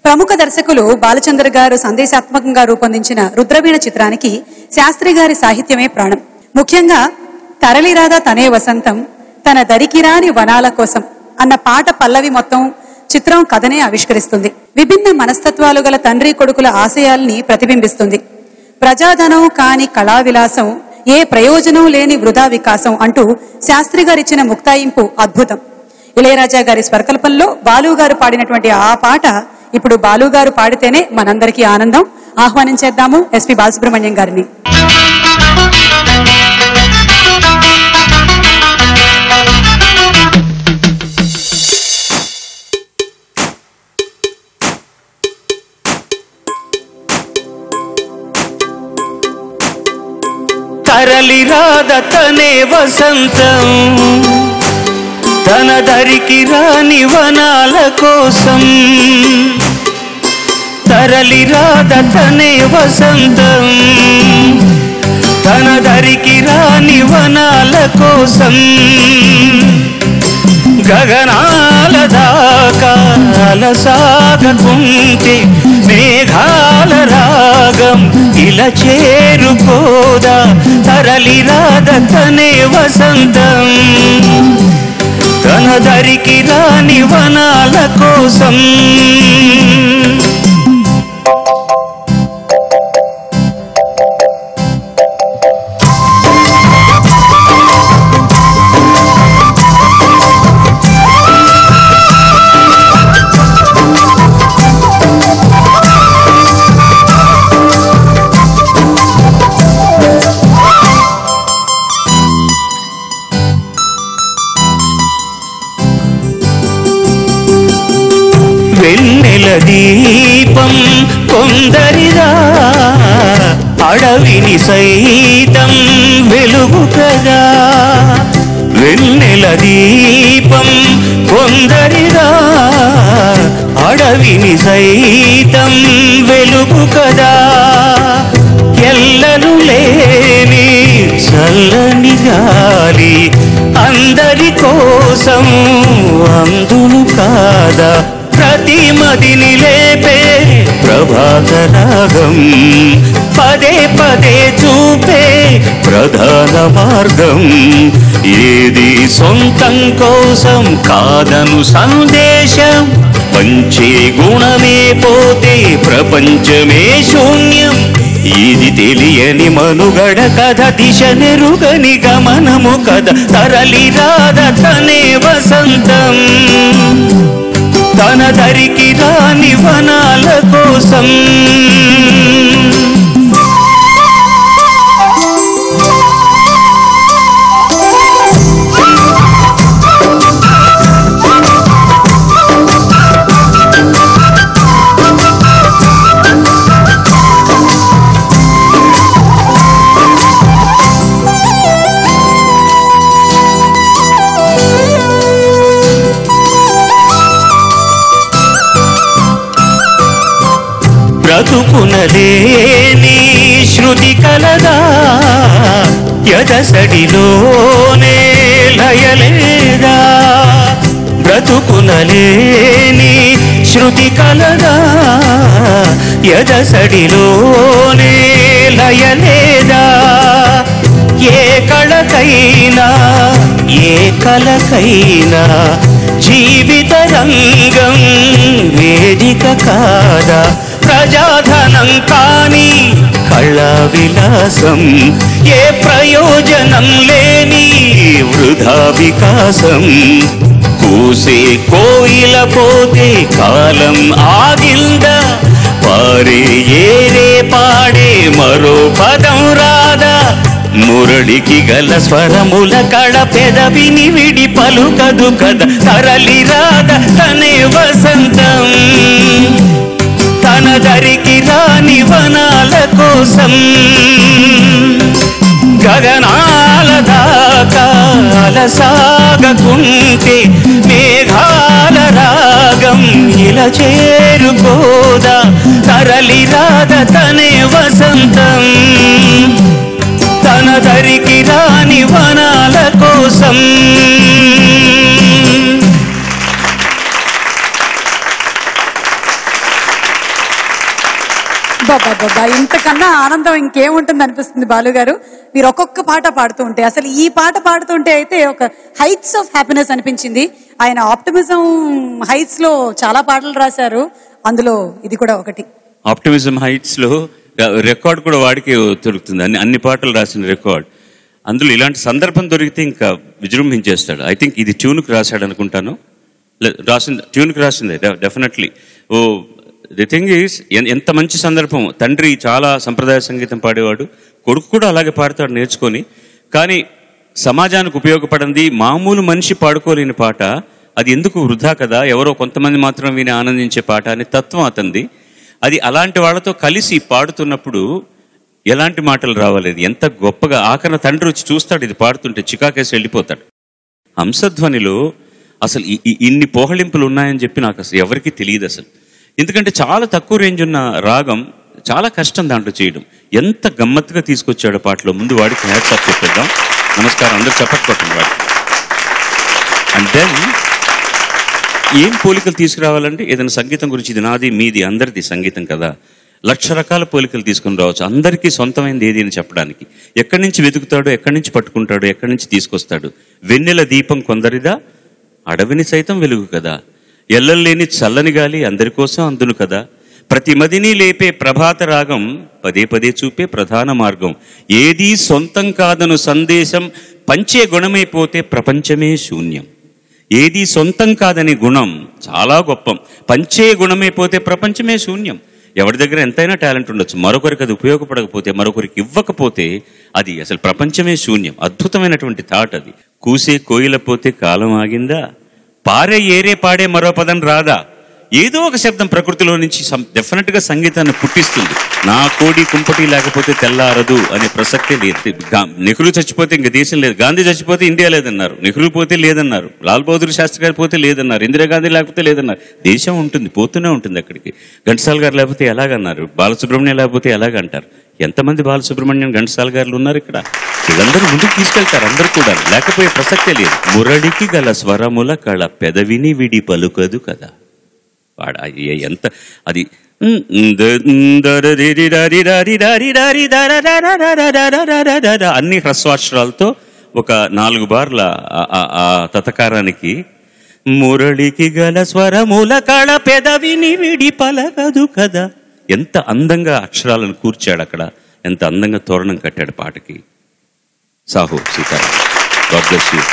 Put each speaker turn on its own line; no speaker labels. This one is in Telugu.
ప్రముఖ దర్శకులు బాలచంద్ర గారు సందేశాత్మకంగా రూపొందించిన రుద్రవీణ చిత్రానికి శాస్త్రి గారి సాహిత్యమే ప్రాణం. ముఖ్యంగా తరలిరాదా తనే వసంతం, తన దరికిరాని వనాల కోసం అన్న పాట పల్లవి మొత్తం చిత్రం కథనే ఆవిష్కరిస్తుంది. విభిన్న మనస్తత్వాలు గల తండ్రి కొడుకుల ఆశయాల్ని ప్రతిబింబిస్తుంది. ప్రజాధనం కాని కళా విలాసం, ఏ ప్రయోజనం లేని వృధా వికాసం అంటూ శాస్త్రి గారిచ్చిన ముక్తాయింపు అద్భుతం. ఇళయరాజా గారి స్వరకల్పంలో బాలు గారు పాడినటువంటి ఆ పాట ఇప్పుడు బాలు గారు పాడితేనే మనందరికీ ఆనందం. ఆహ్వానించేద్దాము ఎస్పి బాలసుబ్రహ్మణ్యం గారిని.
తరలిరాద తనే వసంతం, తన దరికి రాని వనాల కోసం. తరలిరాద తనే వసంతం, తన దరికి రాని వనాల కోసం. గగనాల దాకా అలసాగకుంటే మేఘాల రాగం ఇలా చేరుకోదా. తరలిరాద తనే వసంతం, తన దరికి రాని వనాల కోసం. వెన్నెల దీపం కొందరిదా, అడవిని సైతం వెలుగు కదా. వెన్నెల దీపం కొందరిదా, అడవిని సైతం వెలుగు కదా. ఎల్లలు లేని చల్లని గాలి అందరి కోసం అందును కాదా. ప్రతి మదిని లేపే ప్రభాత రాగం పదే పదే చూపే ప్రధాన మార్గం. ఏది సొంతం కోసం కాదను సందేశం, పంచే గుణమే పోతే ప్రపంచమే శూన్యం. ఇది తెలియని మనుగడ కథ, దిశ నెరుగని గమనము కథ. తరలిరాద తనే వసంతం, తన దరికి రాని వనాల కోసం. బ్రతుకునలేని శృతి కలదా, ఎదసడిలోనే లయలేదా. బ్రతుకునలేని శృతి కలదా, ఎదసడిలోనే లయలేదా. ఏ కళకైనా ఏ కలకైనా జీవిత రంగం వేదిక కాదా. ప్రజాధనం కాని కళా విలాసం, ఏ ప్రయోజనం లేని వృధా వికాసం. కూసే కోయిల పోతే కాలం ఆగిందా, పారే ఏరే పాడే మరో పదం రాదా. మురళికి గల స్వరముల కళ పెదవిని విడి పలుకదు కదా. తరలిరాద తనే వసంతం, తన దరికి రాని వనాల కోసం. గగనాల దాకా అలసాగకుంటే మేఘాల రాగం ఇలా చేరుకోదా. తరలిరాద తనే వసంతం, తన దరికి రాని వనాల కోసం.
బాబా, ఇంతకన్నా ఆనందం ఇంకేముంటుంది అనిపిస్తుంది బాలు గారు. మీరు ఒక్కొక్క పాట పాడుతూ ఉంటే, అసలు ఈ పాట పాడుతుంటే అయితే ఒక హైట్స్ ఆఫ్ హ్యాపీనెస్ అనిపించింది. ఆయన ఆప్టిమిజం హైట్స్ లో చాలా పాటలు రాశారు, అందులో ఇది కూడా ఒకటి.
ఆప్టిమిజం హైట్స్ లో రికార్డ్ కూడా వాడికి దొరుకుతుంది, అన్ని పాటలు రాసిన రికార్డ్. అందులో ఇలాంటి సందర్భం దొరికితే ఇంకా విజృంభించేస్తాడు. ఐ థింక్ ఇది ట్యూన్కి రాశాడు అనుకుంటాను, ట్యూన్కి రాసిందే definitely. Oh the thing is, ఎంత మంచి సందర్భం. తండ్రి చాలా సంప్రదాయ సంగీతం పాడేవాడు, కొడుకు కూడా అలాగే పాడతాడు నేర్చుకొని. కానీ సమాజానికి ఉపయోగపడింది మామూలు మనిషి పాడుకోలేని పాట, అది ఎందుకు వృధా కదా, ఎవరో కొంతమంది మాత్రం విని ఆనందించే పాట అనే తత్వం అతంది. అది అలాంటి వాళ్ళతో కలిసి పాడుతున్నప్పుడు ఎలాంటి మాటలు రావాలేదు, ఎంత గొప్పగా. ఆఖరణ తండ్రి వచ్చి చూస్తాడు ఇది పాడుతుంటే, చికాకేసి వెళ్ళిపోతాడు. హంసధ్వనిలో అసలు ఇన్ని పోహళింపులు ఉన్నాయని చెప్పి నాకు అసలు ఎవరికీ తెలియదు అసలు. ఎందుకంటే చాలా తక్కువ రేంజ్ ఉన్న రాగం, చాలా కష్టం దాంట్లో చేయడం. ఎంత గమ్మత్తుగా తీసుకొచ్చాడు పాటలో. ముందు వాడికి హ్యాట్స్ ఆఫ్ చెప్పేద్దాం. నమస్కారం, అందరూ చెప్పకపోతుంది వాడికి. అండ్ దెన్ ఏం పోలికలు తీసుకురావాలంటే, ఏదైనా సంగీతం గురించి ఇది నాది మీది అందరిది సంగీతం కదా, 1,00,000 రకాల పోలికలు తీసుకుని రావచ్చు. అందరికీ సొంతమైనది ఏది అని చెప్పడానికి. ఎక్కడి నుంచి వెతుకుతాడో, ఎక్కడి నుంచి పట్టుకుంటాడో, ఎక్కడి నుంచి తీసుకొస్తాడు. వెన్నెల దీపం కొందరిదా, అడవిని సైతం వెలుగు కదా, ఎల్లలేని చల్లని గాలి అందరి కోసం అందును కదా, ప్రతి మదిని లేపే ప్రభాత రాగం పదే పదే చూపే ప్రధాన మార్గం, ఏదీ సొంతం కాదను సందేశం పంచే గుణమైపోతే ప్రపంచమే శూన్యం. ఏది సొంతం కాదని గుణం చాలా గొప్పం, పంచే గుణమైపోతే ప్రపంచమే శూన్యం. ఎవరి దగ్గర ఎంతైనా టాలెంట్ ఉండొచ్చు, మరొకరికి అది ఉపయోగపడకపోతే, మరొకరికి ఇవ్వకపోతే అది అసలు ప్రపంచమే శూన్యం. అద్భుతమైనటువంటి థాట్ అది. కూసే కోయిల పోతే కాలం ఆగిందా, పారే ఏరే పాడే మరో పదం రాదా, ఏదో ఒక శబ్దం ప్రకృతిలో నుంచి డెఫినెట్గా సంగీతాన్ని పుట్టిస్తుంది. నా కోడి కుంపటి లేకపోతే తెల్లారదు అనే ప్రసక్తే లేదు. నెహ్రూ చచ్చిపోతే ఇంక దేశం లేదు, గాంధీ చచ్చిపోతే ఇండియా లేదన్నారు, నెహ్రూ పోతే లేదన్నారు, లాల్ బహదూర్ శాస్త్రి గారు పోతే లేదన్నారు, ఇందిరాగాంధీ లేకపోతే లేదన్నారు. దేశం ఉంటుంది, పోతూనే ఉంటుంది అక్కడికి. ఘంటసాల గారు లేకపోతే ఎలాగన్నారు, బాలసుబ్రహ్మణ్యం లేకపోతే ఎలాగంటారు. ఎంతమంది బాలసుబ్రహ్మణ్యం ఘంటసాల గారు ఉన్నారు ఇక్కడ. వీళ్ళందరూ ముందుకు తీసుకెళ్తారు, అందరూ కూడా. లేకపోయే ప్రసక్తే లేదు. మురడికి గల స్వరముల కళ పెదవిని విడి పలుకదు కదా. ఎంత అది అన్ని హ్రస్వాక్షరాలతో ఒక 4 బార్ల తతకారానికి, మురళికి గల స్వరముల కళ పెదవిని విడి పలకదు కదా. ఎంత అందంగా అక్షరాలను కూర్చాడు అక్కడ, ఎంత అందంగా తోరణం కట్టాడు పాటకి. Sahu Sitaram, God bless you.